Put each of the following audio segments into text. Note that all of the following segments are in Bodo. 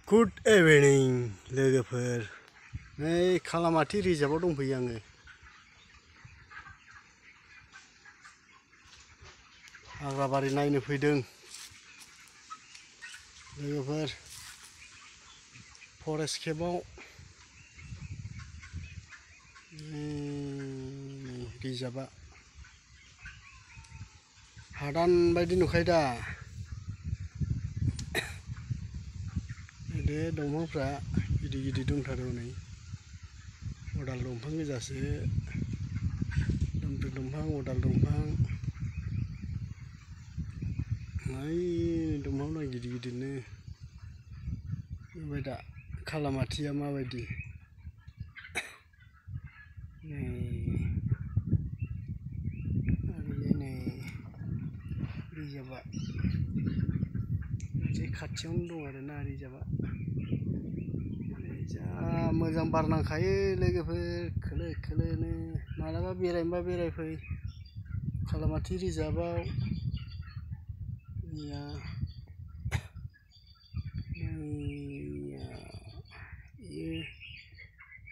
गुड इभिनिं लोगोफोर नै खालामाथि रिजार्भआव दंफैयो आङो। हाग्राबारि नायनो फैदों लोगोफोर। फरेस्ट केम्पआव रिजार्भआ हादान बायदि नुखायो दा। बे दंफांफ्रा गिदिर गिदिर दंथारो नै अदाल दंफां गोजासो। दुमब्रु दंफां, अदाल दंफां, ओइ दंफां दं गिदिर गिदिरनो। ओमफ्राय दा खालामाथिया माबायदि नै नै रिजार्भआ एसे खाथियावनो दं आरोना रिजार्भआ। जा मोजां बार नांखायो लोगोफोर खोलो खोलोनो। मालाबा बेरायनोबा बेरायफै खालामाथि रिजार्भआव।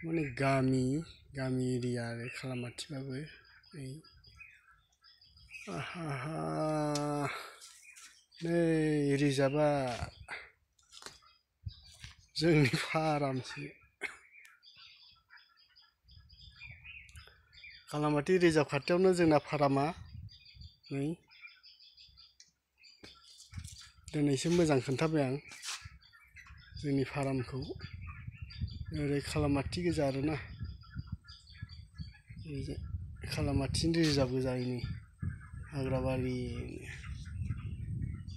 माने गामि एरिया आरो खालामाथिबाबो नै नै रिजार्भआ जोंनि फारामसो। खालामाथि रिजार्भ खाथियावनो जोंना फारामा नै। दिनैसो मोजां खोन्थाबाय आं जोंनि फारामखौ। ओरै खालामाथि गोजा आरोना, खालामाथिनि रिजार्भ गोजा नै हाग्राबारि।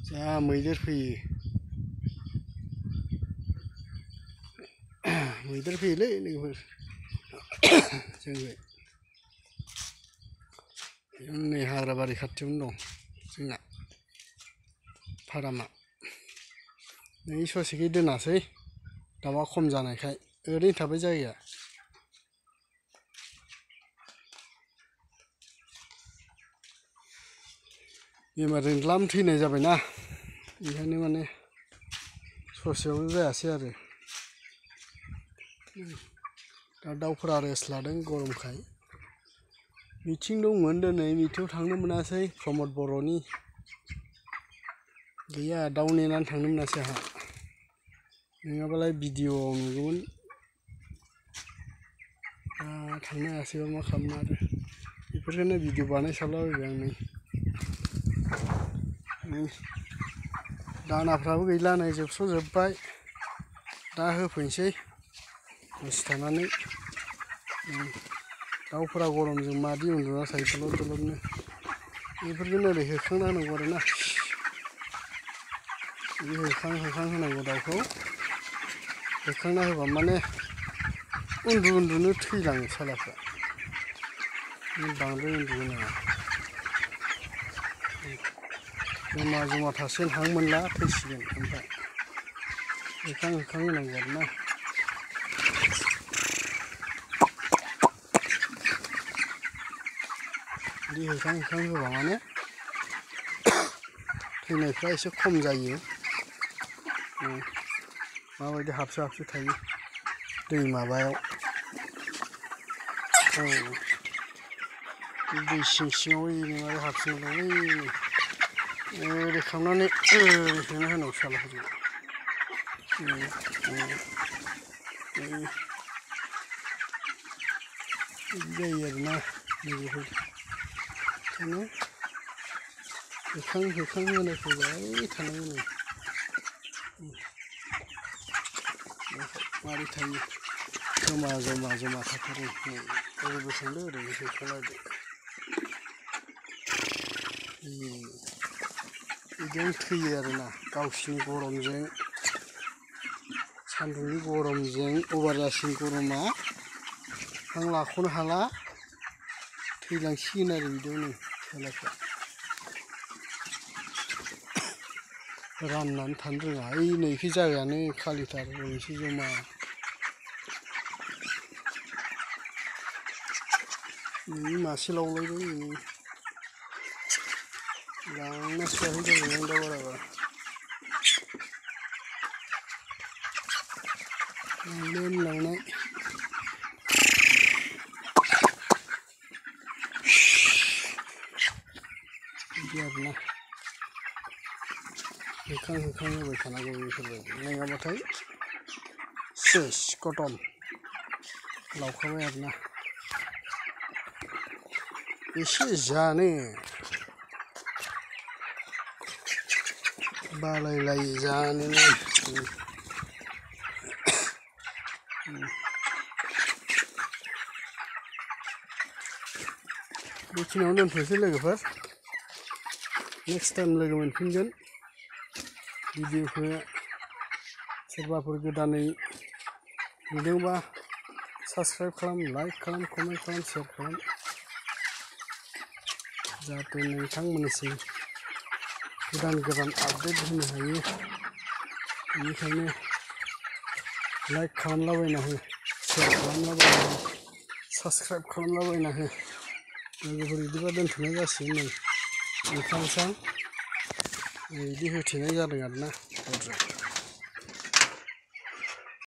जा मैदेर फैयो, मैदेर फैयोलै लोगोफोर जोंनिफ्राय। नै हाग्राबारि खाथियावनो दं जोंना फारामा। नै ससेखै दोनासै दाउआ खम जानायखाय ओरैनो थाबाय जायगाया। बेमारजों द्लाम थैनाय जाबायना, ओंखायनो माने ससेयावनो जायासै आरो। दा दाउफोरा रेस्ट लादों गरमखाय। मिटिं दंमोन दिनै, मिटिंआव थांनो मोनासै प्रमद बर'नि। गैया दाउ नेनानै थांनो मोनासै आंहा, नङाबालाय भिडिअ'आव नुगौमोन। थांनो हायासैबा मा खालामनो आरो, बेफोरखौनो भिडिअ' बानायसाबलाबायबाय आं नै। दानाफ्राबो गैला नै जोबस्र'जोब्बाय। दा होफैनोसै दसे थानानै। दाउफोरा गरमजों मादि उन्दुना थायो दलद दलदनो, बेफोरखौनो ओरै होखांना होनांगौ आरोना। बिदि होखां होनांगौ दाउखौ। होखांना होबा माने उन्दुनो थैलाङो सालाफ्रा। बांद्राय उन्दुनो नाङा। जमा जमा थासिगोन, हां मोनला थैसिगोन। ओमफ्राय होखां होनांगौ आरोना। बिदि होखां होबा माने थैनायफ्रा एसे खम जायो। माबायदि हाबसो हाबसो थायो दै माबायाव, दै सिं सिङाव ओरै हाबसोना दं। ओरै खालामनानै ओरै सोना होनांगौ सालाफोरखौ। बिदि जायो आरोना लोगोफोर। ओंखायनो होखां होनाय फैबाय थानांगौ। मारै थायो जमा थाथारो। ओरै बोखांदो ओरै होखांलायदो। बिदिनो थैयो आरोना गावसिनि गरमजों, सान्दुंनि गरमजों अभार जासिन गरमा हां लाख'नो हाला थैलांसिगोन आरो बिदियावनो सालाफ्रा। राननानै थानो रोङा। ओइ नैखै जायगायानो खालिथार, ओरैसो जमा। मासे लावलायबाय लांनासो जाहैनांगोन दा बाराबा। लावनाय बिदि आरोना होखां होबाय थानांगौ बेफोरबायदि नङाबाथाय सेस कटन लावखाबाय आरोना एसे जानो बालायलायो जानोनो बेखिनियावनो दोनथ'नोसै लोगोफोर नेक्स्ट टाइम लोगो मोनफिनगोन भिडिअखौ सोरबाफोर गोदानै नुदोंबा साबस्क्राइब खालाम लाइक खालाम कमेन्ट खालाम शेयार खालाम जाहाथे नोंथांमोननिसिम गोदान आपडेट होनो हायो बेनिखायनो लाइक खालामलाबायना हो शेयार खालामलाबायना हो साबस्क्राइब खालामलाबायना हो लोगोफोर बिदिबा दोनथ'नाय जासिगोन नै ओंखाम बिदि होथेनाय जादों आरोना